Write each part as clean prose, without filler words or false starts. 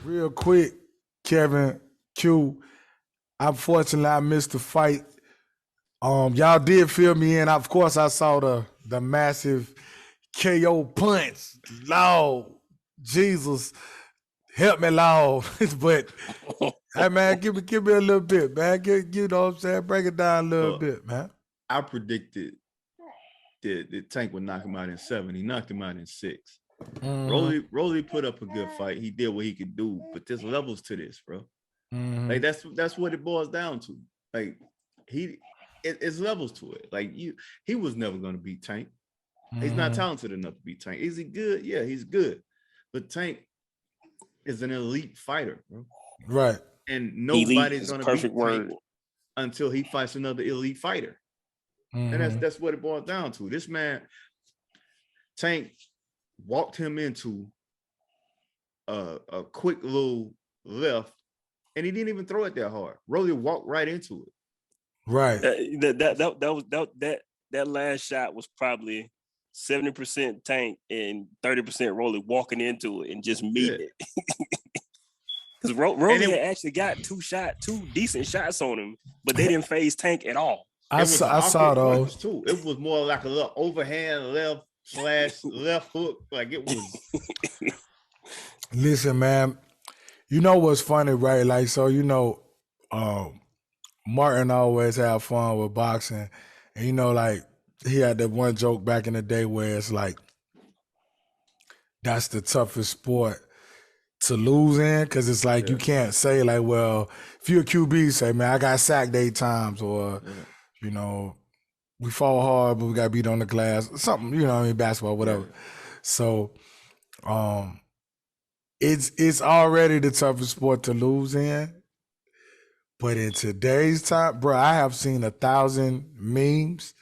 Real quick, Kevin Q. Unfortunately, I missed the fight. Y'all did fill me in. Of course, I saw the massive KO punch. Lord, Jesus, help me, Lord. But hey, man, give me a little bit, man. You know what I'm saying? Break it down a little bit, man. I predicted that Tank would knock him out in 7. He knocked him out in 6. Rolly put up a good fight. He did what he could do, but there's levels to this, bro. Like that's what it boils down to. Like it's levels to it. Like he was never gonna beat Tank. He's not talented enough to beat Tank. Is he good? Yeah, he's good. But Tank is an elite fighter, bro. Right. And nobody's gonna beat Tank until he fights another elite fighter. And that's what it boils down to. This man, Tank, walked him into a quick little left, and he didn't even throw it that hard. Rolly walked right into it. Right. That last shot was probably 70% Tank and 30% Rolly walking into it and just meeting it. Because Rolly had actually got two decent shots on him, but they didn't phase Tank at all. I saw those too. It was more like a little overhand left hook. Like it was. Listen, man. You know what's funny, right? Like, so Martin always have fun with boxing, and like he had that one joke back in the day where it's like that's the toughest sport to lose in, because it's like you can't say like, well, if you're a QB, say, man, I got sacked 8 times, or we fought hard, but we got beat on the glass, something, basketball, whatever. So, it's already the toughest sport to lose in. But in today's time, bro, I have seen 1,000 memes,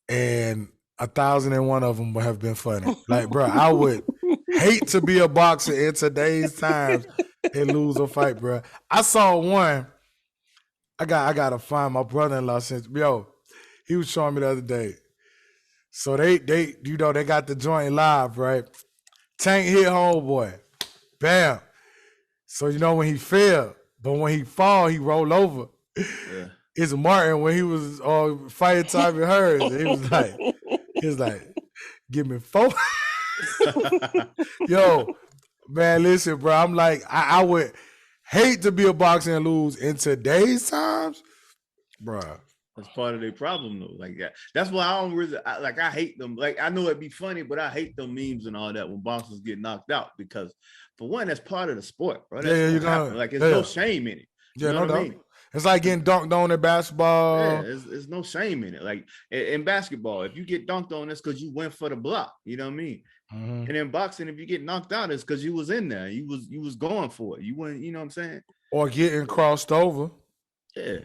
and 1,001 of them have been funny. Like, bro, I would hate to be a boxer in today's times and lose a fight, bro. I saw one. I gotta find my brother-in-law since he was showing me the other day. So they got the joint live, right? Tank hit homeboy. Bam. So when he fell, but when he fall, he rolled over. Yeah. It's Martin when he was fighting Tommy Hearns. He was like, give me 4. Yo, man, listen, bro. I'm like, I would hate to be a boxer and lose in today's times, bro. That's part of their problem, though. Like that's why I don't really I hate them. Like, I know it'd be funny, but I hate them memes and all that when boxers get knocked out, because for one, that's part of the sport, bro. That's like there's no shame in it. You know what I mean? It's like getting dunked on in basketball. Yeah, there's no shame in it. Like in basketball, if you get dunked on, it's because you went for the block. You know what I mean? And in boxing, if you get knocked out, it's because you was in there. You was going for it. You went. You know what I'm saying? Or getting crossed over. Yeah,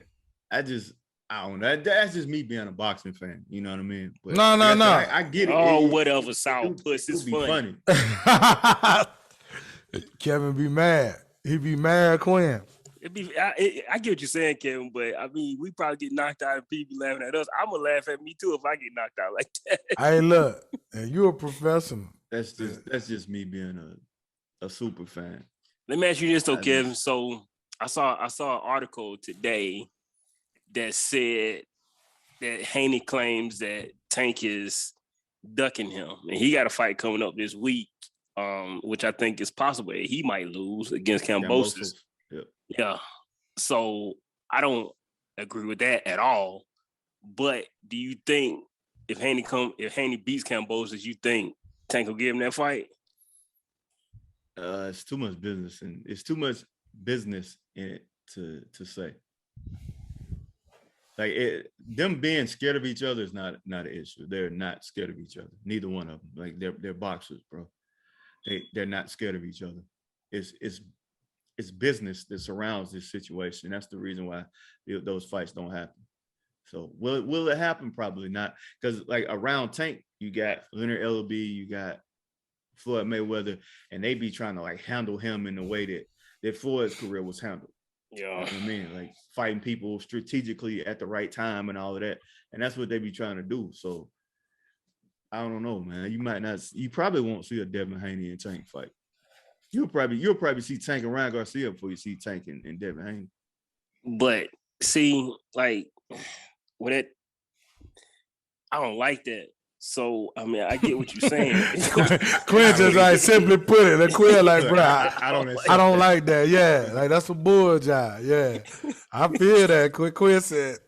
I don't know. That's just me being a boxing fan. You know what I mean? But no. I get it. Oh, whatever. Sour puss is funny. Kevin be mad. He be mad, Quinn. I get what you're saying, Kevin, but I mean, we probably get knocked out and people laughing at us. I'm gonna laugh at me too if I get knocked out like that. Hey, look, you a professional. That's just me being a super fan. Let me ask you this though, Kevin. So I saw an article today that said that Haney claims that Tank is ducking him, and he got a fight coming up this week, which I think is possible. He might lose against Kambosos. Yeah. So I don't agree with that at all. But do you think if Haney beats Kambosos, you think Tank will give him that fight? It's too much business, and it's too much business in it to say. Like them being scared of each other is not an issue. They're not scared of each other. Neither one of them. Like they're boxers, bro. They're not scared of each other. It's business that surrounds this situation. That's the reason why those fights don't happen. So will it happen? Probably not. Because like around Tank, you got Leonard Ellerbe, you got Floyd Mayweather, and they be trying to like handle him in the way that Floyd's career was handled. Yeah. You know what I mean? Like fighting people strategically at the right time and all of that. And that's what they be trying to do. So I don't know, man. You probably won't see a Devin Haney and Tank fight. You'll probably see Tank and Ryan Garcia before you see Tank and Devin Haney. But see, like, with it, I don't like that. So I mean, I get what you're saying. Quinn just like simply put it. And Quinn like, bro, I I don't like that. Yeah, like that's a bull job. Yeah, I feel that. Quinn said,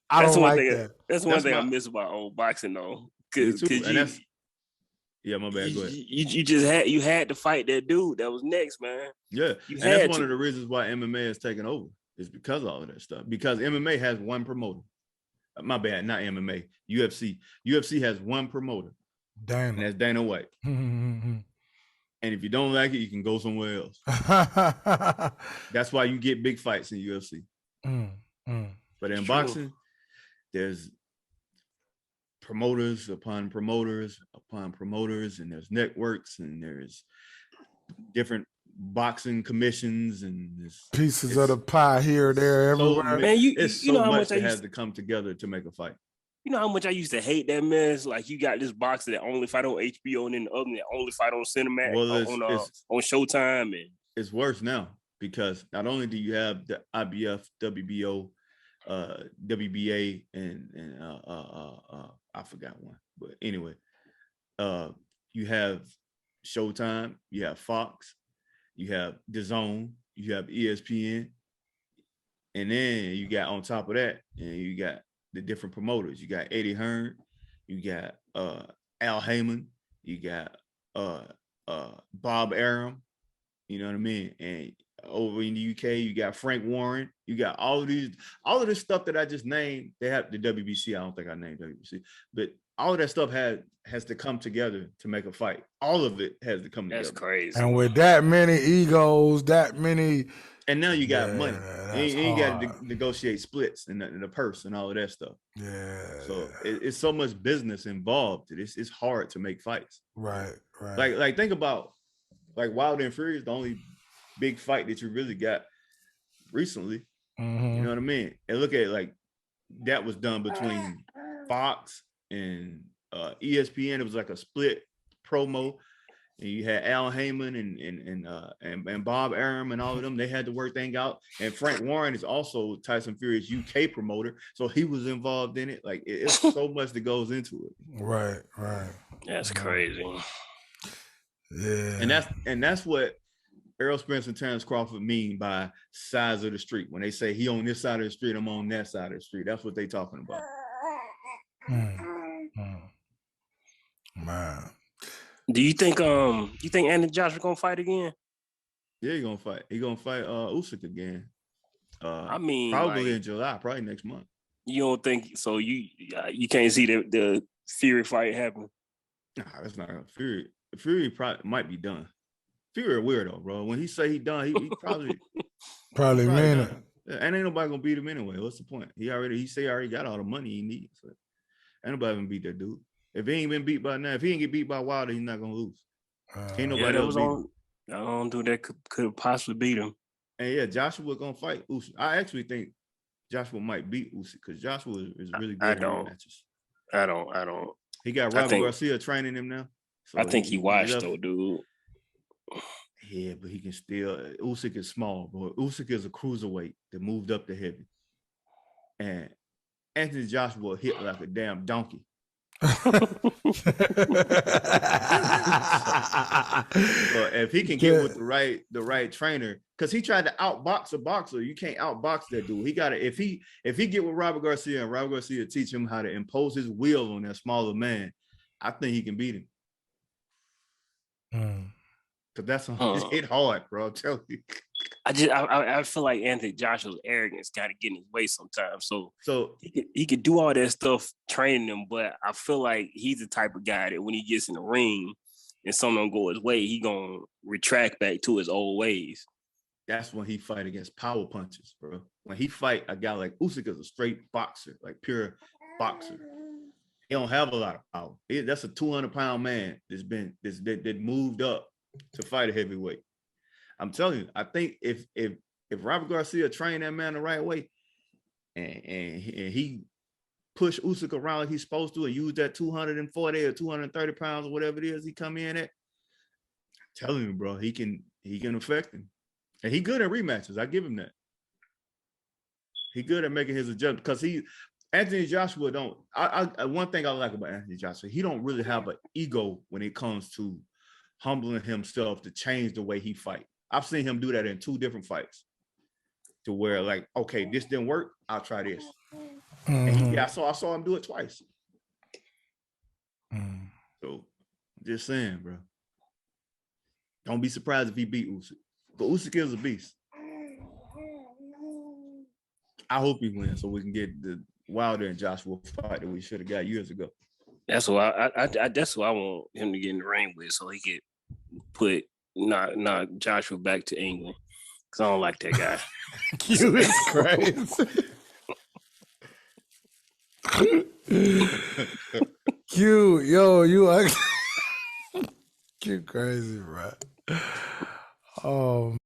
I don't like that. That's one thing I miss about old boxing though. Cause yeah, my bad. Go ahead. You had to fight that dude that was next, man. Yeah, and that's one of the reasons why MMA is taking over. Is because of all of that stuff. Because MMA has one promoter. My bad, not MMA. UFC. UFC has one promoter. Dana. And that's Dana White. And if you don't like it, you can go somewhere else. That's why you get big fights in UFC. But in boxing, there's promoters upon promoters upon promoters, and there's networks, and there's different boxing commissions, and pieces of the pie here, there, everywhere. Man, you know how much that has to come together to make a fight. You know how much I used to hate that mess? Like, you got this boxer that only fight on HBO, and then the other that only fight on Cinemax, on Showtime. And it's worse now, because not only do you have the IBF, WBO, WBA, and I forgot one, but anyway, you have Showtime, you have Fox, you have DAZN, you have ESPN, and then you got on top of that, and you got the different promoters. You got Eddie Hearn, you got Al Heyman, you got Bob Arum, you know what I mean? And over in the UK, you got Frank Warren, you got all of this stuff that I just named. They have the WBC. I don't think I named WBC, but all of that stuff has to come together to make a fight. All of it has to come together. That's crazy. And with that many egos, that many, and now you got money. You got to negotiate splits and the purse and all of that stuff. Yeah. So it's so much business involved. It's hard to make fights. Right. Like think about like Wilder and Fury is the only big fight that you really got recently. Mm-hmm. You know what I mean? And look at it, like that was done between Fox and ESPN. It was like a split promo, and you had Al Heyman and Bob Arum and all of them. They had to work things out. And Frank Warren is also Tyson Fury's UK promoter, so he was involved in it. Like it's so much that goes into it. Right. That's crazy. Yeah. And that's what Errol Spence and Terrence Crawford mean by sides of the street. When they say he on this side of the street, I'm on that side of the street. That's what they talking about. Man. Do you think Anthony Joshua gonna fight again? Yeah, he's gonna fight. He's gonna fight Usyk again. I mean, probably like, in July, probably next month. You don't think so? You can't see the Fury fight happen? Nah, that's not Fury. Fury probably might be done. Fury a weirdo, bro. When he say he done, he probably mean it. And ain't nobody gonna beat him anyway. What's the point? He already got all the money he needs. So ain't nobody gonna beat that dude. If he ain't been beat by now, if he ain't get beat by Wilder, he's not gonna lose. Ain't nobody else beat him. I don't think that could possibly beat him. And yeah, Joshua gonna fight Usyk. I actually think Joshua might beat Usyk because Joshua is really good in matches. I don't. He got Robert Garcia training him now. So I think he watched though, dude. Yeah, but he can still. Usyk is small, but Usyk is a cruiserweight that moved up to heavy. And Anthony Joshua hit like a damn donkey. So if he can get with the right trainer, because he tried to outbox a boxer, you can't outbox that dude. He got to if he get with Robert Garcia and Robert Garcia teach him how to impose his will on that smaller man, I think he can beat him. Cause that's hit hard, bro. I'm telling you. I feel like Anthony Joshua's arrogance got to get in his way sometimes. So he could do all that stuff training them, but I feel like he's the type of guy that when he gets in the ring and something don't go his way, he gonna retract back to his old ways. That's when he fight against power punches, bro. When he fight a guy like Usyk is a straight boxer, like pure boxer. He don't have a lot of power. That's a 200-pound man that moved up to fight a heavyweight. I'm telling you, I think if Robert Garcia trained that man the right way and he pushed Usyk around like he's supposed to and use that 240 or 230 pounds or whatever it is he come in at, I'm telling you, bro, he can affect him. And he good at rematches. I give him that. He good at making his adjustment because Anthony Joshua don't. One thing I like about Anthony Joshua, he don't really have an ego when it comes to humbling himself to change the way he fight. I've seen him do that in 2 different fights, to where like, okay, this didn't work, I'll try this. And I saw him do it twice. So, just saying, bro. Don't be surprised if he beat Usyk. But Usyk is a beast. I hope he wins so we can get the Wilder and Joshua fight that we should have got years ago. That's why that's who I want him to get in the ring with, so he could put not Joshua back to England. Cause I don't like that guy. Q is crazy. Q, yo, you Q crazy, bro. Oh.